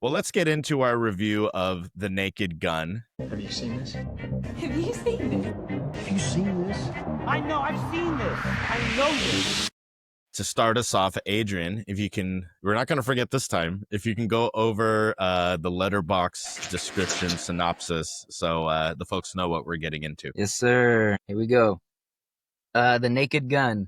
Well, let's get into our review of The Naked Gun. Have you seen this? Have you seen this? Have you seen this? I know, I've seen this. I know this. To start us off, Adrian, if you can, we're not going to forget this time, if you can go over the letterbox description synopsis so the folks know what we're getting into. Yes, sir. Here we go. The Naked Gun,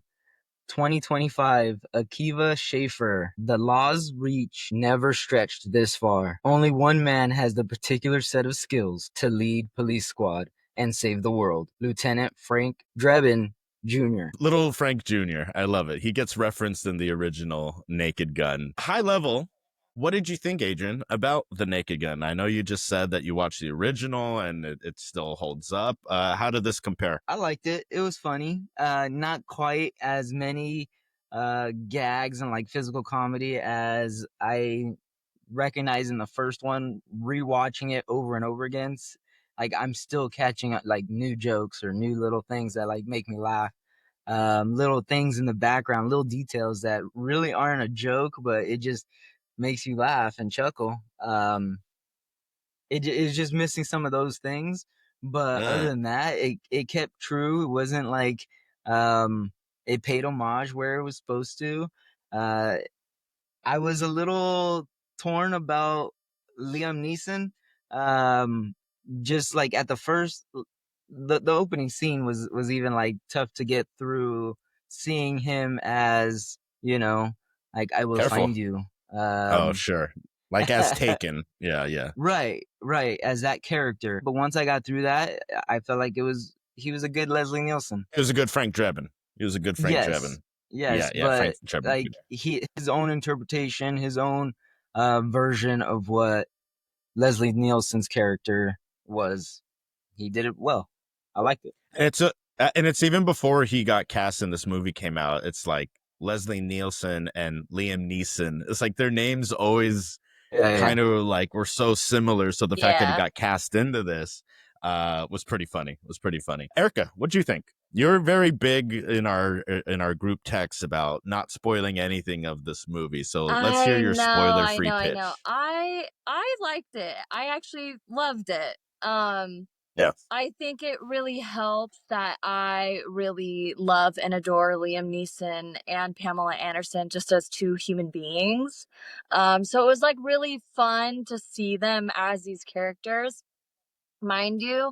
2025, Akiva Schaffer. The law's reach never stretched this far. Only one man has the particular set of skills to lead police squad and save the world. Lieutenant Frank Drebin Jr. Little Frank Jr. I love it. He gets referenced in the original Naked Gun. High level, what did you think, Adrian, about The Naked Gun? I know you just said that you watched the original and it still holds up. How did this compare? I liked it. It was funny. Not quite as many gags and like physical comedy as I recognize in the first one. Rewatching it over and over again, like I'm still catching like new jokes or new little things that like make me laugh. Little things in the background, little details that really aren't a joke, but it just makes you laugh and chuckle. It is just missing some of those things, but other than that, it kept true. It wasn't like it paid homage where it was supposed to. I was a little torn about Liam Neeson. Just like at the first, the opening scene was even like tough to get through. Seeing him as, like I will Careful. find you. Oh, sure. Like as Taken. Yeah. Right, as that character. But once I got through that, I felt like he was a good Leslie Nielsen. He was a good Frank Drebin. Yes, Yeah, but Frank Drebin. like his own interpretation, his own version of what Leslie Nielsen's character was, he did it well. I liked it. And it's even before he got cast and this movie came out. It's like Leslie Nielsen and Liam Neeson. It's like their names always kind of like were so similar. So the fact that he got cast into this was pretty funny. Erica, what do you think? You're very big in our group text about not spoiling anything of this movie. So let's hear your spoiler-free pitch. I liked it. I actually loved it. Yeah. I think it really helps that I really love and adore Liam Neeson and Pamela Anderson just as two human beings. So it was like really fun to see them as these characters. Mind you,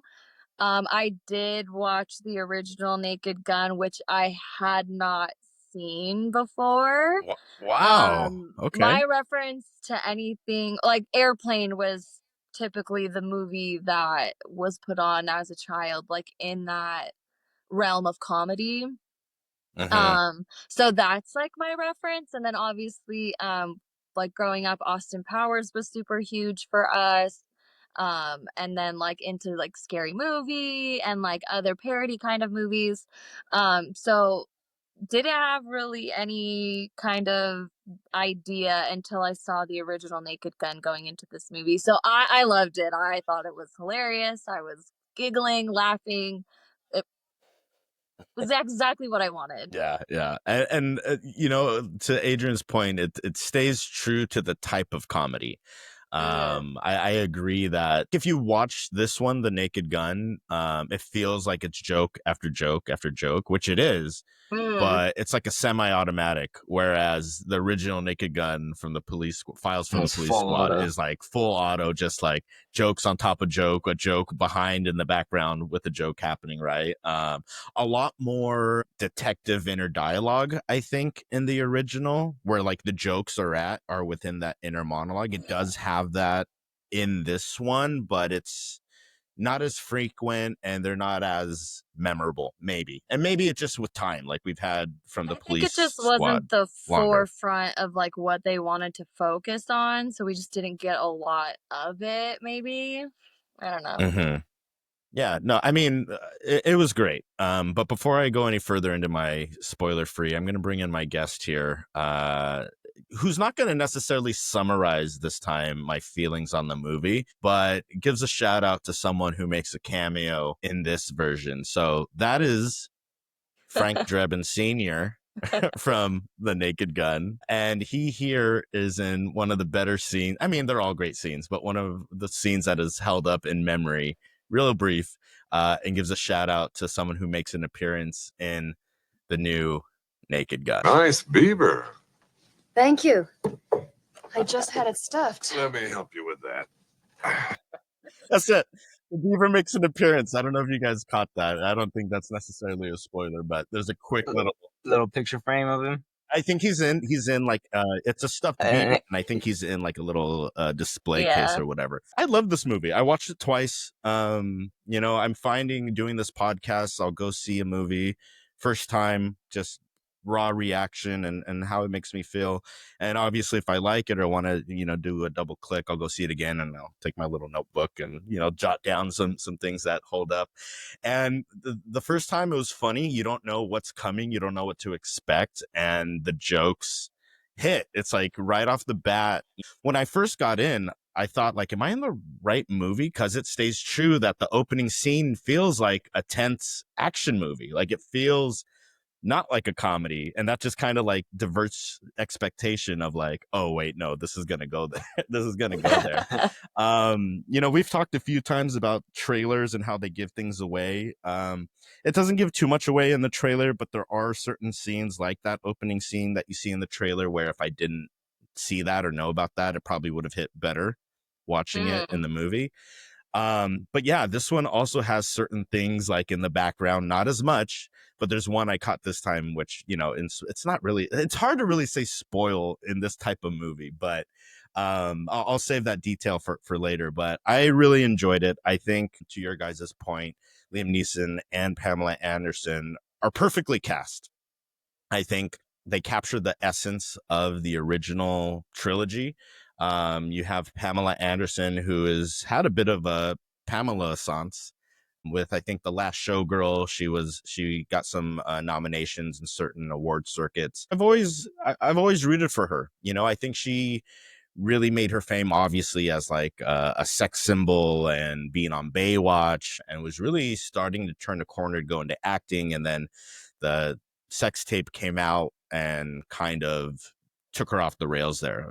I did watch the original Naked Gun, which I had not seen before. Wow. Okay. My reference to anything like Airplane was typically the movie that was put on as a child, like in that realm of comedy. So that's like my reference. And then obviously, like growing up, Austin Powers was super huge for us. And then like into like Scary Movie and like other parody kind of movies. So didn't have really any kind of idea until I saw the original Naked Gun going into this movie. So I loved it. I thought it was hilarious. I was giggling, laughing. It was exactly what I wanted. Yeah. And to Adrian's point, it stays true to the type of comedy. I agree that if you watch this one, The Naked Gun, it feels like it's joke after joke after joke, which it is, but it's like a semi-automatic, whereas the original Naked Gun from the Files from the Police Squad is like full auto, just like jokes on top of joke, a joke behind in the background with a joke happening, right? A lot more detective inner dialogue, I think, in the original, where like the jokes are within that inner monologue. It does have that in this one, but it's not as frequent and they're not as memorable, maybe. And maybe it's just with time, like we've had from the Police Squad. I think it just wasn't the longer. forefront of like what they wanted to focus on, so we just didn't get a lot of it, maybe. I don't know. Yeah, no, I mean, it was great. But before I go any further into my spoiler-free, I'm going to bring in my guest here, who's not going to necessarily summarize this time my feelings on the movie, but gives a shout out to someone who makes a cameo in this version. So that is Frank Drebin Sr. from The Naked Gun. And he here is in one of the better scenes. I mean, they're all great scenes, but one of the scenes that is held up in memory, real brief, and gives a shout out to someone who makes an appearance in the new Naked Gun. Nice beaver. Thank you. I just had it stuffed. Let me help you with that. That's it. The beaver makes an appearance. I don't know if you guys caught that. I don't think that's necessarily a spoiler, but there's a quick little picture frame of him. I think he's in like it's a stuffed beaver, and I think he's in like a little display case or whatever. I love this movie. I watched it twice. You know, I'm finding doing this podcast, I'll go see a movie first time, just raw reaction and how it makes me feel. And obviously if I like it or want to, you know, do a double click, I'll go see it again and I'll take my little notebook and, you know, jot down some things that hold up. And the first time it was funny. You don't know what's coming. You don't know what to expect. And the jokes hit. It's like right off the bat. When I first got in, I thought like, am I in the right movie? Because it stays true that the opening scene feels like a tense action movie. Like it feels not like a comedy, and that just kind of like diverts expectation of like, oh wait, no, this is gonna go there. This is gonna go there. You know, we've talked a few times about trailers and how they give things away. It doesn't give too much away in the trailer, but there are certain scenes like that opening scene that you see in the trailer where if I didn't see that or know about that, it probably would have hit better watching it in the movie. But yeah, this one also has certain things like in the background, not as much, but there's one I caught this time, which, you know, it's not really, it's hard to really say spoil in this type of movie, but I'll save that detail for later. But I really enjoyed it. I think, to your guys' point, Liam Neeson and Pamela Anderson are perfectly cast. I think they captured the essence of the original trilogy. You have Pamela Anderson, who has had a bit of a Pamela-essence with, I think, The Last Showgirl. She got some nominations in certain award circuits. I've always rooted for her. You know, I think she really made her fame, obviously, as like a sex symbol and being on Baywatch, and was really starting to turn the corner to go into acting. And then the sex tape came out and kind of took her off the rails there,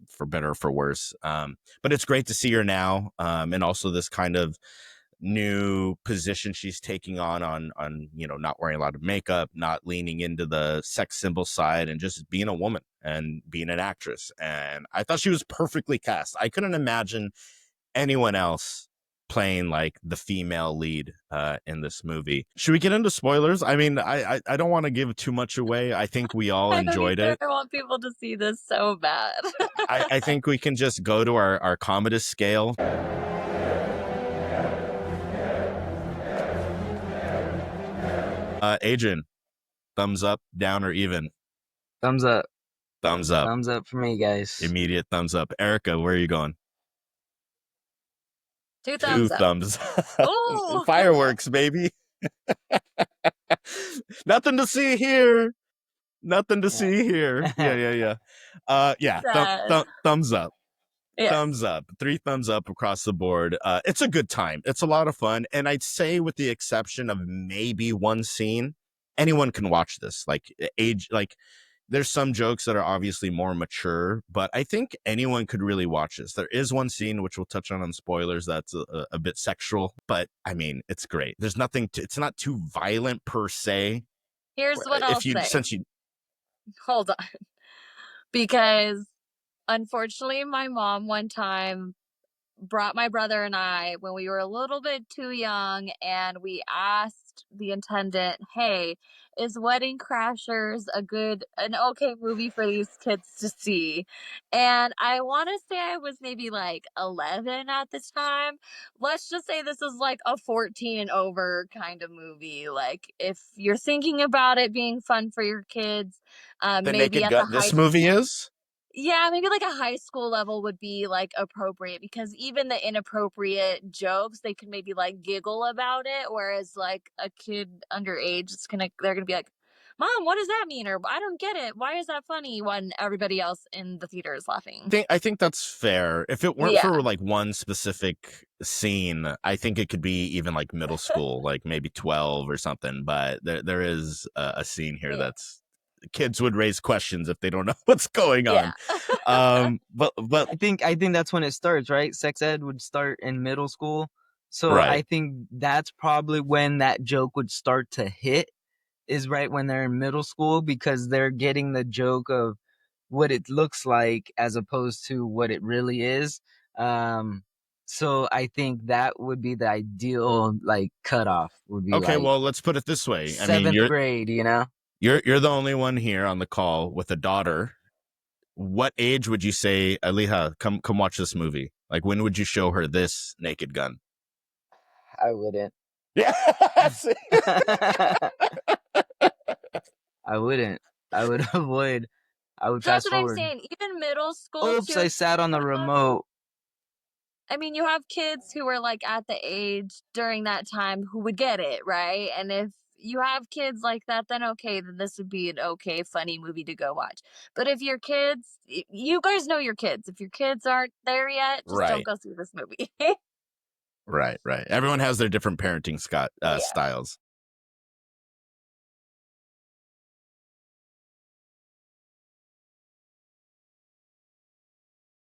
for better or for worse. But it's great to see her now, and also this kind of new position she's taking on, you know, not wearing a lot of makeup, not leaning into the sex symbol side, and just being a woman and being an actress. And I thought she was perfectly cast. I couldn't imagine anyone else playing like the female lead in this movie. Should we get into spoilers? I mean, I don't want to give too much away. I think we all enjoyed it. I want people to see this so bad. I think we can just go to our Commodus scale. Adrian, thumbs up, down, or even? Thumbs up. Thumbs up. Thumbs up for me, guys. Immediate thumbs up. Erica, where are you going? Two thumbs up. Thumbs. Ooh. Fireworks, baby. Nothing to see here. Nothing to see here. Yeah. Thumbs up. Yes. Thumbs up. 3 thumbs up across the board. It's a good time. It's a lot of fun. And I'd say, with the exception of maybe one scene, anyone can watch this. Like there's some jokes that are obviously more mature, but I think anyone could really watch this. There is one scene, which we'll touch on spoilers, that's a bit sexual, but I mean, it's great. There's nothing it's not too violent per se. Here's what I'll say. Since you Hold on. Because unfortunately, my mom one time brought my brother and I when we were a little bit too young, and we asked the attendant, hey, is Wedding Crashers an okay movie for these kids to see? And I want to say I was maybe like 11 at this time. Let's just say this is like a 14 and over kind of movie. Like, if you're thinking about it being fun for your kids, the maybe Naked at Gun, the this movie is? Yeah, maybe like a high school level would be like appropriate, because even the inappropriate jokes, they could maybe like giggle about it, whereas like a kid underage, they're gonna be like, Mom, what does that mean? Or, I don't get it. Why is that funny when everybody else in the theater is laughing? I think that's fair. If it weren't for like one specific scene, I think it could be even like middle school, like maybe 12 or something. But there is a scene here that's kids would raise questions if they don't know what's going Yeah. on. But I think that's when it starts, right? Sex ed would start in middle school. So Right. I think that's probably when that joke would start to hit, is right when they're in middle school, because they're getting the joke of what it looks like as opposed to what it really is. So I think that would be the ideal like cutoff, would be okay, like well, let's put it this way. I mean, 7th grade, you know? you're the only one here on the call with a daughter. What age would you say, Aliha, come watch this movie? Like, when would you show her this Naked Gun? I wouldn't. Yeah. I wouldn't. I would avoid. I would That's fast what I'm forward. saying. Even middle school. Oops, too, I sat on the remote. I mean, you have kids who are like at the age during that time who would get it, right? And if you have kids like that, then okay, then this would be an okay, funny movie to go watch. But if your kids, you guys know your kids. If your kids aren't there yet, just don't Right. go see this movie. Right. Everyone has their different parenting Yeah. styles.